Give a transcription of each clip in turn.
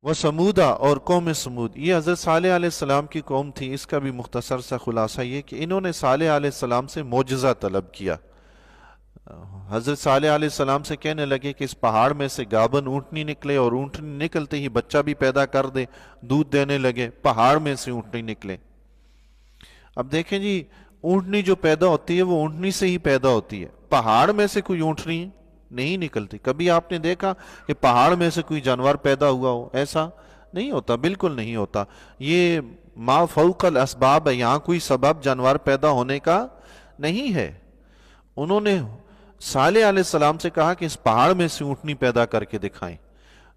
وہ سمودا اور قوم سمود، یہ حضرت صالح علیہ السلام کی قوم تھی۔ اس کا بھی مختصر سا خلاصہ یہ کہ انہوں نے صالح علیہ السلام سے معجزہ طلب کیا۔ حضرت صالح علیہ السلام سے کہنے لگے کہ اس پہاڑ میں سے گابن اونٹنی نکلے، اور اونٹنی نکلتے ہی بچہ بھی پیدا کر دے، دودھ دینے لگے، پہاڑ میں سے اونٹنی نکلے۔ اب دیکھیں جی، اونٹنی جو پیدا ہوتی ہے وہ اونٹنی سے ہی پیدا ہوتی ہے، پہاڑ میں سے کوئی اونٹنی نہیں نکلتی۔ کبھی آپ نے دیکھا کہ پہاڑ میں سے کوئی جانور پیدا ہوا ہو؟ ایسا نہیں ہوتا، بالکل نہیں ہوتا۔ یہ ما فوق الاسباب ہے، یہاں کوئی سبب جانور پیدا ہونے کا نہیں ہے۔ انہوں نے صالح علیہ السلام سے کہا کہ اس پہاڑ میں سے اونٹنی پیدا کر کے دکھائیں۔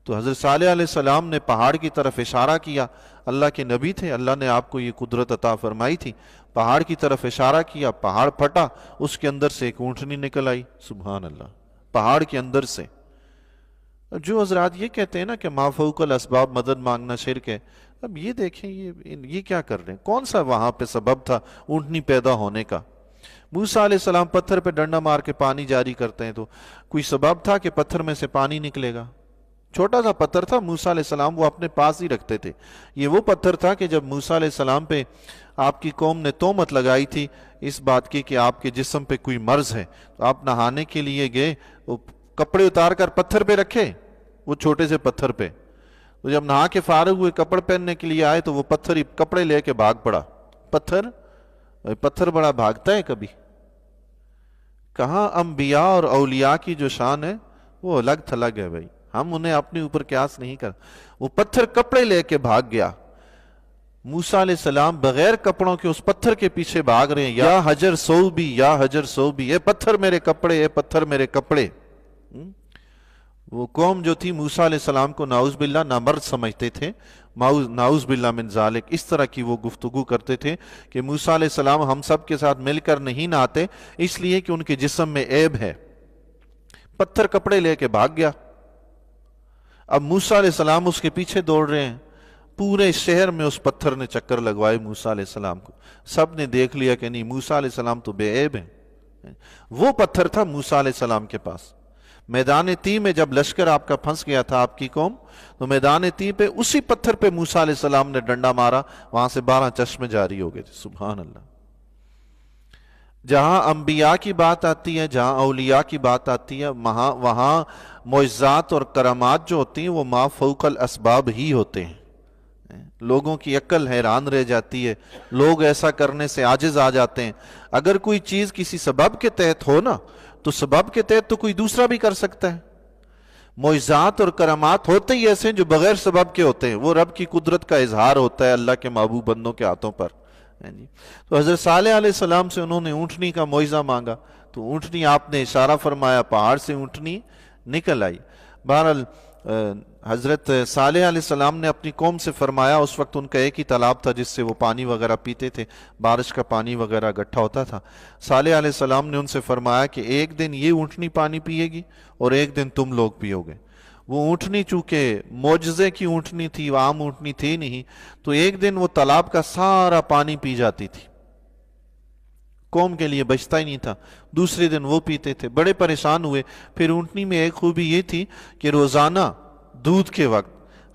تو حضرت صالح علیہ السلام نے پہاڑ کی طرف اشارہ کیا، اللہ کے نبی تھے، اللہ نے آپ کو یہ قدرت عطا فرمائی تھی۔ پہاڑ کی طرف اشارہ کیا، پہاڑ پھٹا، اس کے اندر سے ایک اونٹنی نکل آئی۔ سبحان اللہ، پہاڑ کے اندر سے۔ جو حضرات یہ کہتے ہیں نا کہ ما فوق الاسباب مدد مانگنا شرک ہے، اب یہ دیکھیں یہ کیا کر رہے ہیں؟ کون سا وہاں پہ سبب تھا اونٹنی پیدا ہونے کا؟ موسیٰ علیہ السلام پتھر پہ ڈنڈا مار کے پانی جاری کرتے ہیں، تو کوئی سبب تھا کہ پتھر میں سے پانی نکلے گا؟ چھوٹا سا پتھر تھا، موسیٰ علیہ السلام وہ اپنے پاس ہی رکھتے تھے۔ یہ وہ پتھر تھا کہ جب موسیٰ علیہ السلام پہ آپ کی قوم نے تہمت لگائی تھی اس بات کی کہ آپ کے جسم پہ کوئی مرض ہے، تو آپ نہانے کے لیے گئے، وہ کپڑے اتار کر پتھر پہ رکھے، وہ چھوٹے سے پتھر پہ، تو جب نہا کے فارغ ہوئے کپڑے پہننے کے لیے آئے تو وہ پتھر ہی کپڑے لے کے بھاگ پڑا۔ پتھر بڑا بھاگتا ہے کبھی؟ کہاں انبیاء اور اولیاء کی جو شان ہے وہ الگ تھلگ ہے بھائی، ہم انہیں اپنے اوپر قیاس نہیں کر۔ وہ پتھر کپڑے لے کے بھاگ گیا۔ موسیٰ علیہ السلام بغیر کپڑوں کے اس پتھر کے پیچھے بھاگ رہے ہیں، یا حجر صوبی یا حجر صوبی، اے پتھر میرے کپڑے، اے پتھر میرے کپڑے۔ وہ قوم جو تھی موسیٰ علیہ السلام کو نعوذ باللہ نامرد سمجھتے تھے، نعوذ باللہ من ذالک، اس طرح کی وہ گفتگو کرتے تھے کہ موسیٰ علیہ السلام ہم سب کے ساتھ مل کر نہیں نہاتے اس لیے کہ ان کے جسم میں عیب ہے۔ پتھر کپڑے لے کے بھاگ گیا۔ اب موسیٰ علیہ السلام اس کے پیچھے دوڑ رہے ہیں، پورے شہر میں اس پتھر نے چکر لگوائے موسیٰ علیہ السلام کو، سب نے دیکھ لیا کہ نہیں، موسیٰ علیہ السلام تو بے عیب ہیں۔ وہ پتھر تھا موسیٰ علیہ السلام کے پاس۔ میدان تی میں جب لشکر آپ کا پھنس گیا تھا، آپ کی قوم، تو میدان تی پہ اسی پتھر پہ موسیٰ علیہ السلام نے ڈنڈا مارا، وہاں سے 12 چشمے جاری ہو گئے تھے۔ سبحان اللہ۔ جہاں انبیاء کی بات آتی ہے، جہاں اولیاء کی بات آتی ہے، وہاں معجزات اور کرامات جو ہوتی ہیں وہ ما فوق الاسباب ہی ہوتے ہیں۔ لوگوں کی عقل حیران رہ جاتی ہے، لوگ ایسا کرنے سے عاجز آ جاتے ہیں۔ اگر کوئی چیز کسی سبب کے تحت ہو نا، تو سبب کے تحت تو کوئی دوسرا بھی کر سکتا ہے۔ معجزات اور کرامات ہوتے ہی ایسے ہیں جو بغیر سبب کے ہوتے ہیں، وہ رب کی قدرت کا اظہار ہوتا ہے اللہ کے محبوب بندوں کے ہاتھوں پر۔ تو حضرت صالح علیہ السلام سے انہوں نے اونٹنی کا معجزہ مانگا، تو اونٹنی آپ نے اشارہ فرمایا، پہاڑ سے اونٹنی نکل آئی۔ بہرحال حضرت صالح علیہ السلام نے اپنی قوم سے فرمایا، اس وقت ان کا ایک ہی تالاب تھا جس سے وہ پانی وغیرہ پیتے تھے، بارش کا پانی وغیرہ اکٹھا ہوتا تھا۔ صالح علیہ السلام نے ان سے فرمایا کہ ایک دن یہ اونٹنی پانی پیے گی اور ایک دن تم لوگ پیو گے۔ وہ اونٹنی چونکہ معجزے کی اونٹنی تھی، وہ عام اونٹنی تھی نہیں، تو ایک دن وہ تالاب کا سارا پانی پی جاتی تھی، قوم کے لیے بچتا ہی نہیں تھا۔ دوسرے دن وہ پیتے تھے، بڑے پریشان ہوئے۔ پھر اونٹنی میں ایک خوبی یہ تھی کہ روزانہ دودھ کے وقت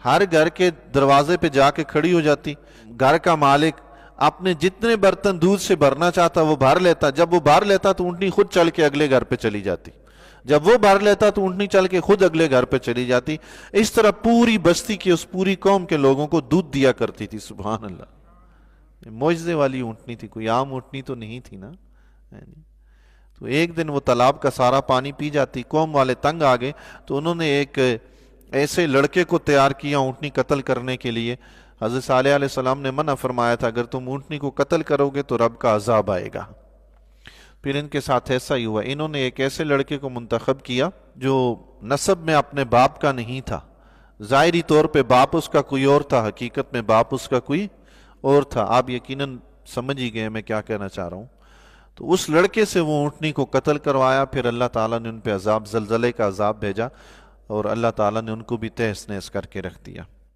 ہر گھر کے دروازے پہ جا کے کھڑی ہو جاتی، گھر کا مالک اپنے جتنے برتن دودھ سے بھرنا چاہتا وہ بھر لیتا، جب وہ بھر لیتا تو اونٹنی خود چل کے اگلے گھر پہ چلی جاتی، جب وہ بھر لیتا تو اونٹنی چل کے خود اگلے گھر پہ چلی جاتی۔ اس طرح پوری بستی کی، اس پوری قوم کے لوگوں کو دودھ دیا کرتی تھی۔ سبحان اللہ، معجزے والی اونٹنی تھی، کوئی عام اونٹنی تو نہیں تھی نا۔ تو ایک دن وہ تالاب کا سارا پانی پی جاتی، قوم والے تنگ آ گئے، تو انہوں نے ایک ایسے لڑکے کو تیار کیا اونٹنی قتل کرنے کے لیے۔ حضرت صالح علیہ السلام نے منع فرمایا تھا اگر تم اونٹنی کو قتل کرو گے تو رب کا عذاب آئے گا۔ پھر ان کے ساتھ ایسا ہی ہوا، انہوں نے ایک ایسے لڑکے کو منتخب کیا جو نسب میں اپنے باپ کا نہیں تھا، ظاہری طور پہ باپ اس کا کوئی اور تھا، حقیقت میں باپ اس کا کوئی اور تھا۔ آپ یقیناً سمجھ ہی گئے میں کیا کہنا چاہ رہا ہوں۔ تو اس لڑکے سے وہ اونٹنی کو قتل کروایا، پھر اللہ تعالیٰ نے ان پہ عذاب، زلزلے کا عذاب بھیجا، اور اللہ تعالیٰ نے ان کو بھی تہس نہس کر کے رکھ دیا۔